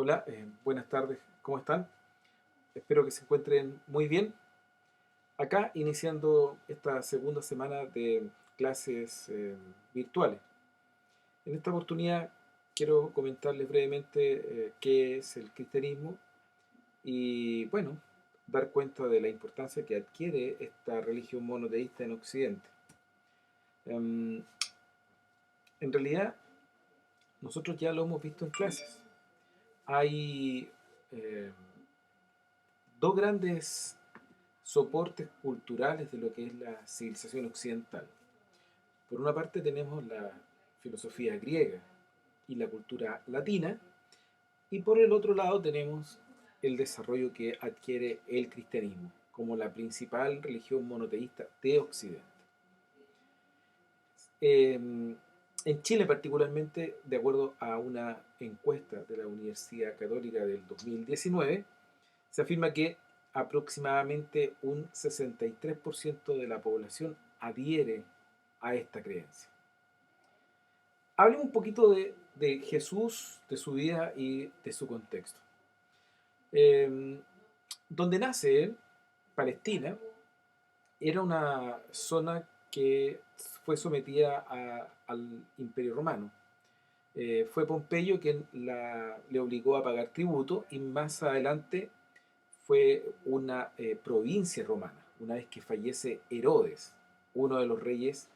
Hola, buenas tardes, ¿cómo están? Espero que se encuentren muy bien. Acá iniciando esta segunda semana de clases virtuales. En esta oportunidad quiero comentarles brevemente qué es el cristianismo y, bueno, dar cuenta de la importancia que adquiere esta religión monoteísta en Occidente. Em, en realidad, nosotros ya lo hemos visto en clases. Hay em, dos grandes soportes culturales de lo que es la civilización occidental. Por una parte tenemos la filosofía griega y la cultura latina, y por el otro lado tenemos el desarrollo que adquiere el cristianismo como la principal religión monoteísta de Occidente. En Chile particularmente, de acuerdo a una encuesta de la Universidad Católica del 2019, se afirma que aproximadamente un 63% de la población adhiere a esta creencia. Hablemos un poquito de Jesús, de su vida y de su contexto. Eh, donde nace él, Palestina, era una zona que fue sometida al Imperio Romano. Fue Pompeyo quien le obligó a pagar tributo y más adelante fue una provincia romana, una vez que fallece Herodes, uno de los reyes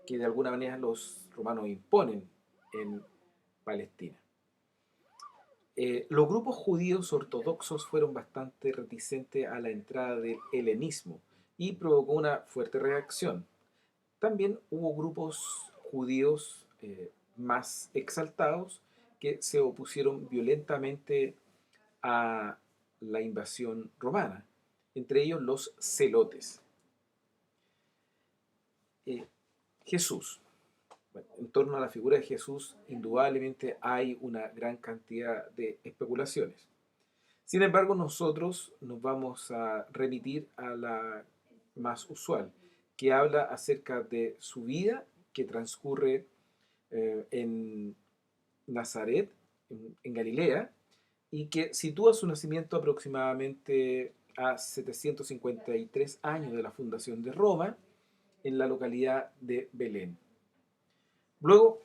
que de alguna manera los romanos imponen en Palestina. Los grupos judíos ortodoxos fueron bastante reticentes a la entrada del helenismo y provocó una fuerte reacción. También hubo grupos judíos más exaltados que se opusieron violentamente a la invasión romana, entre ellos los celotes. Eh, Jesús. Bueno, en torno a la figura de Jesús, indudablemente hay una gran cantidad de especulaciones. Sin embargo, nosotros nos vamos a remitir a la más usual, que habla acerca de su vida que transcurre en Nazaret, en Galilea, y que sitúa su nacimiento aproximadamente a 753 años de la fundación de Roma, en la localidad de Belén. Luego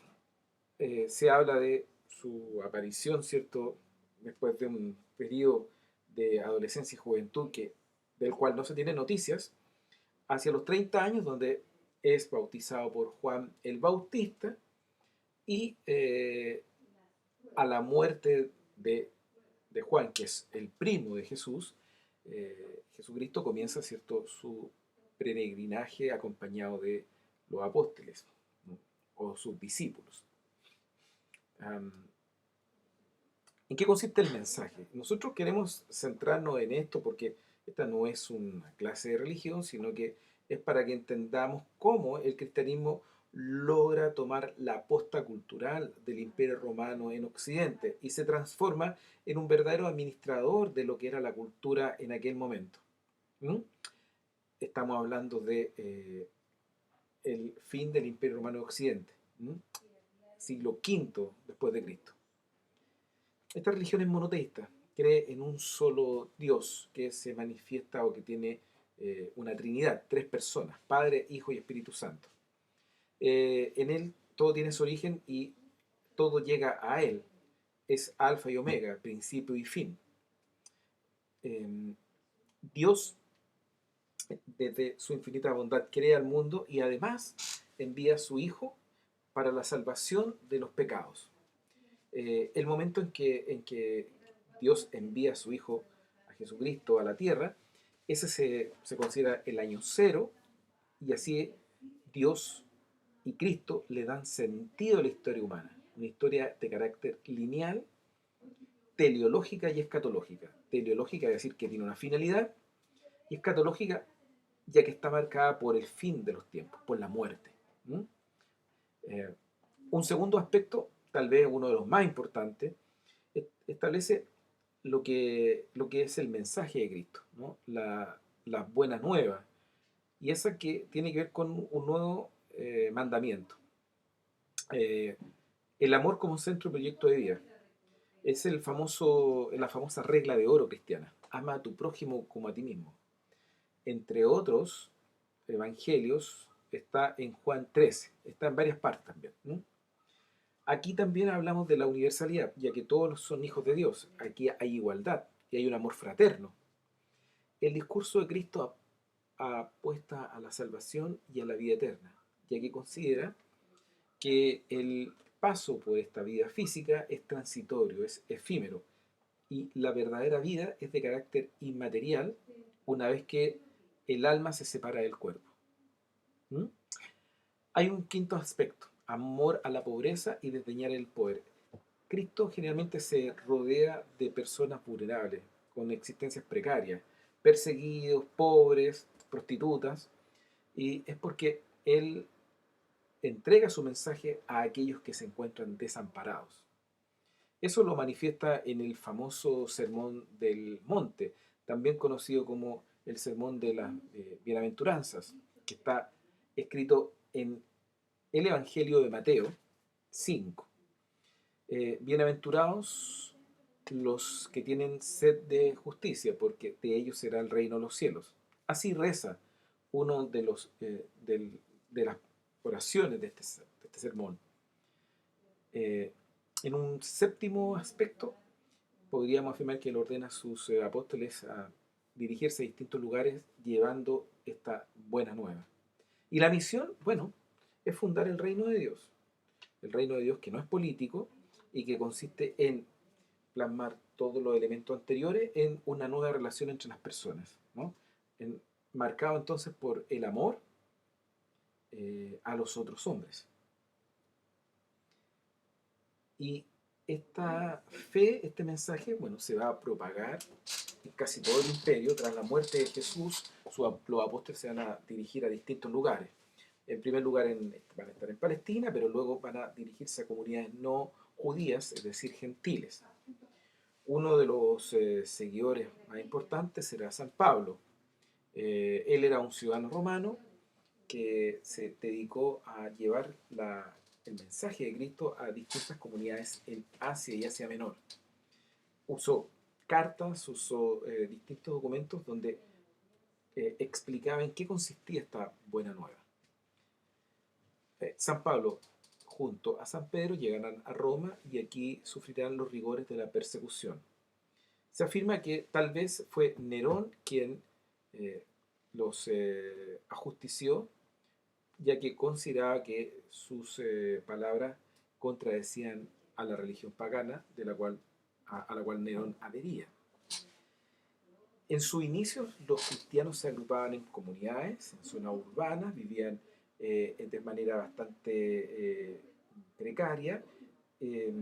se habla de su aparición, ¿cierto?, después de un periodo de adolescencia y juventud del cual no se tienen noticias, hacia los 30 años, donde es bautizado por Juan el Bautista, y a la muerte de Juan, que es el primo de Jesús, Jesucristo comienza, ¿cierto?, su peregrinaje acompañado de los apóstoles, ¿no?, o sus discípulos. Um, ¿En qué consiste el mensaje? Nosotros queremos centrarnos en esto porque esta no es una clase de religión, sino que es para que entendamos cómo el cristianismo logra tomar la posta cultural del Imperio Romano en Occidente y se transforma en un verdadero administrador de lo que era la cultura en aquel momento. ¿Mm? Estamos hablando de el fin del Imperio Romano en Occidente, ¿Mm?, siglo V después de Cristo. Esta religión es monoteísta, cree en un solo Dios que se manifiesta o que tiene una Trinidad, tres personas, Padre, Hijo y Espíritu Santo. En Él todo tiene su origen y todo llega a Él. Es alfa y omega, principio y fin. Eh, Dios, desde su infinita bondad, crea el mundo y además envía a su Hijo para la salvación de los pecados. El momento en que Dios envía a su Hijo, a Jesucristo, a la tierra, ese se considera el año cero, y así Dios y Cristo le dan sentido a la historia humana, una historia de carácter lineal, teleológica y escatológica. Teleológica es decir que tiene una finalidad, y escatológica ya que está marcada por el fin de los tiempos, por la muerte. ¿Mm? Eh, un segundo aspecto, tal vez uno de los más importantes, establece lo que es el mensaje de Cristo, ¿no? La buena nueva, y esa que tiene que ver con un nuevo mandamiento. Eh, el amor como centro y proyecto de vida. Es la famosa regla de oro cristiana. Ama a tu prójimo como a ti mismo. Entre otros evangelios está en Juan 13, está en varias partes también. ¿No? Aquí también hablamos de la universalidad, ya que todos son hijos de Dios. Aquí hay igualdad y hay un amor fraterno. El discurso de Cristo apuesta a la salvación y a la vida eterna, ya que considera que el paso por esta vida física es transitorio, es efímero, y la verdadera vida es de carácter inmaterial una vez que el alma se separa del cuerpo. ¿Mm? Hay un quinto aspecto, amor a la pobreza y desdeñar el poder. Cristo generalmente se rodea de personas vulnerables, con existencias precarias, perseguidos, pobres, prostitutas, y es porque Él entrega su mensaje a aquellos que se encuentran desamparados. Eso lo manifiesta en el famoso Sermón del Monte, también conocido como el Sermón de las Bienaventuranzas, que está escrito en el Evangelio de Mateo 5. Bienaventurados los que tienen sed de justicia, porque de ellos será el reino de los cielos. Así reza uno de las oraciones de este sermón. Eh, en un séptimo aspecto, podríamos afirmar que él ordena a sus apóstoles a dirigirse a distintos lugares llevando esta buena nueva. Y la misión, bueno, es fundar el reino de Dios. El reino de Dios que no es político y que consiste en plasmar todos los elementos anteriores en una nueva relación entre las personas, ¿no? Marcado entonces por el amor a los otros hombres. Y esta fe, este mensaje, bueno, se va a propagar en casi todo el imperio. Tras la muerte de Jesús, los apóstoles se van a dirigir a distintos lugares. En primer lugar van a estar en Palestina, pero luego van a dirigirse a comunidades no judías, es decir, gentiles. Uno de los seguidores más importantes será San Pablo. Él era un ciudadano romano que se dedicó a llevar el mensaje de Cristo a distintas comunidades en Asia y Asia Menor. Usó cartas, usó distintos documentos donde explicaba en qué consistía esta buena nueva. San Pablo junto a San Pedro llegarán a Roma y aquí sufrirán los rigores de la persecución. Se afirma que tal vez fue Nerón quien los ajustició, ya que consideraba que sus palabras contradecían a la religión pagana a la cual Nerón adhería. En sus inicios, los cristianos se agrupaban en comunidades, en zonas urbanas, vivían de manera bastante precaria, eh,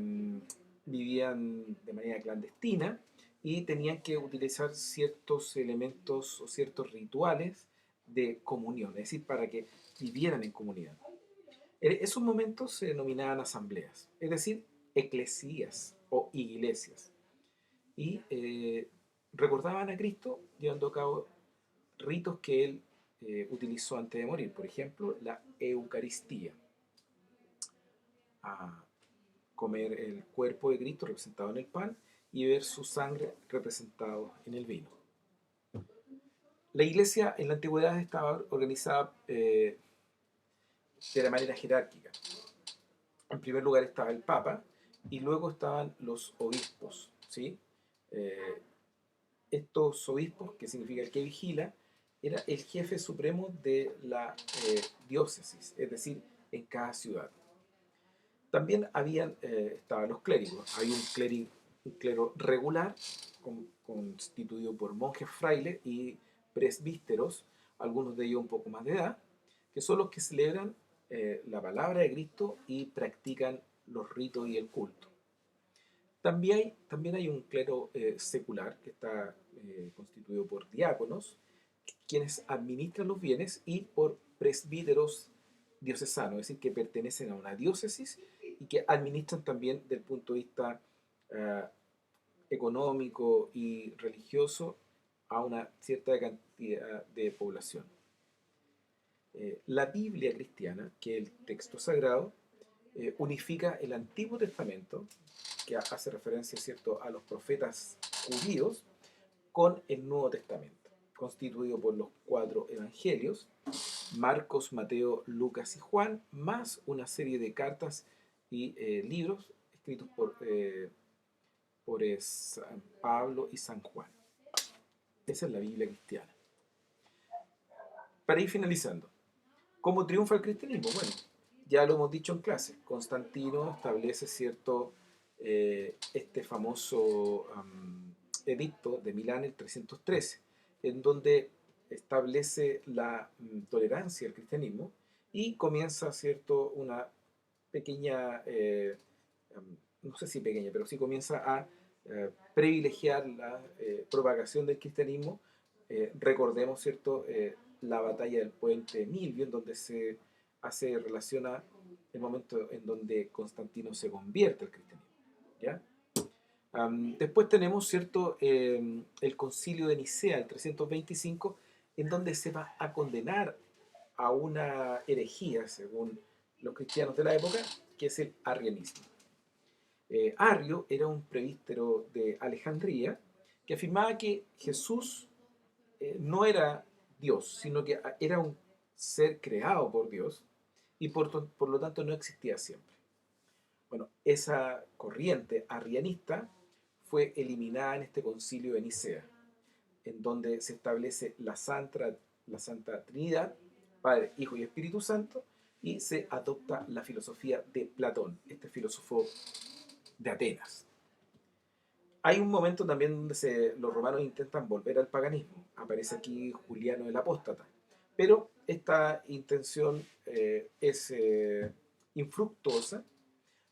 vivían de manera clandestina y tenían que utilizar ciertos elementos o ciertos rituales de comunión, es decir, para que vivieran en comunidad. En esos momentos se denominaban asambleas, es decir, eclesías o iglesias. Y recordaban a Cristo llevando a cabo ritos que él utilizó antes de morir. Por ejemplo, la Eucaristía. A comer el cuerpo de Cristo representado en el pan y ver su sangre representado en el vino. La iglesia en la antigüedad estaba organizada de la manera jerárquica. En primer lugar estaba el Papa y luego estaban los obispos, ¿sí? Eh, Estos obispos, que significa el que vigila, era el jefe supremo de la diócesis, es decir, en cada ciudad. También estaban los clérigos. Había un clero regular, constituido por monjes frailes y presbíteros, algunos de ellos un poco más de edad, que son los que celebran la palabra de Cristo y practican los ritos y el culto. También hay un clero secular que está constituido por diáconos, quienes administran los bienes, y por presbíteros diocesanos, es decir, que pertenecen a una diócesis y que administran también del punto de vista eh, económico y religioso a una cierta cantidad de población. La Biblia cristiana, que es el texto sagrado, unifica el Antiguo Testamento, que hace referencia, ¿cierto?, a los profetas judíos, con el Nuevo Testamento, constituido por los 4 evangelios, Marcos, Mateo, Lucas y Juan, más una serie de cartas y libros escritos por San Pablo y San Juan. Esa es la Biblia cristiana. Para ir finalizando, ¿cómo triunfa el cristianismo? Bueno, ya lo hemos dicho en clase. Constantino establece este famoso edicto de Milán, el 313, en donde establece la tolerancia al cristianismo y comienza, ¿cierto?, una pequeña, no sé si pequeña, pero sí comienza a privilegiar la propagación del cristianismo. Recordemos, ¿cierto?, la batalla del puente Milvio, en donde se hace relación a el momento en donde Constantino se convierte al cristianismo. ¿Ya? Después tenemos, ¿cierto?, el concilio de Nicea, el 325, en donde se va a condenar a una herejía, según los cristianos de la época, que es el arrianismo. Arrio era un presbítero de Alejandría que afirmaba que Jesús no era Dios, sino que era un ser creado por Dios y por lo tanto no existía siempre. Bueno, esa corriente arrianista fue eliminada en este concilio de Nicea, en donde se establece la Santa Trinidad, Padre, Hijo y Espíritu Santo, y se adopta la filosofía de Platón, este filósofo de Atenas. Hay un momento también donde los romanos intentan volver al paganismo. Aparece aquí Juliano el Apóstata. Pero esta intención es infructuosa.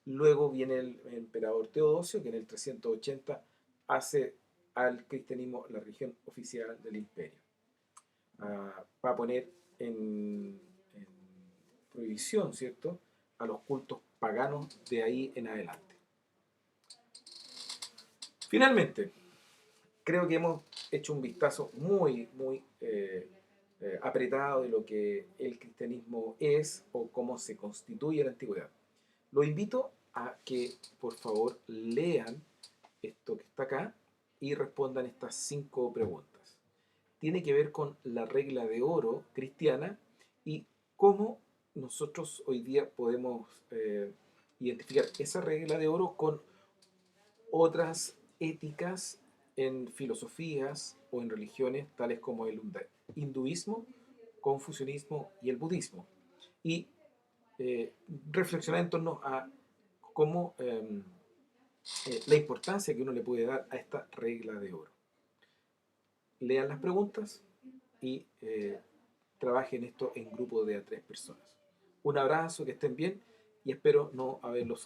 Luego viene el emperador Teodosio, que en el 380 hace al cristianismo la religión oficial del imperio. Va a poner en prohibición, ¿cierto?, a los cultos paganos de ahí en adelante. Finalmente, creo que hemos hecho un vistazo muy apretado de lo que el cristianismo es o cómo se constituye en la antigüedad. Los invito a que por favor lean esto que está acá y respondan estas 5 preguntas. Tiene que ver con la regla de oro cristiana y cómo nosotros hoy día podemos identificar esa regla de oro con otras éticas en filosofías o en religiones tales como el hinduismo, confucianismo y el budismo. Y reflexionar en torno a cómo la importancia que uno le puede dar a esta regla de oro. Lean las preguntas y trabajen esto en grupo de a 3 personas. Un abrazo, que estén bien y espero no haberlos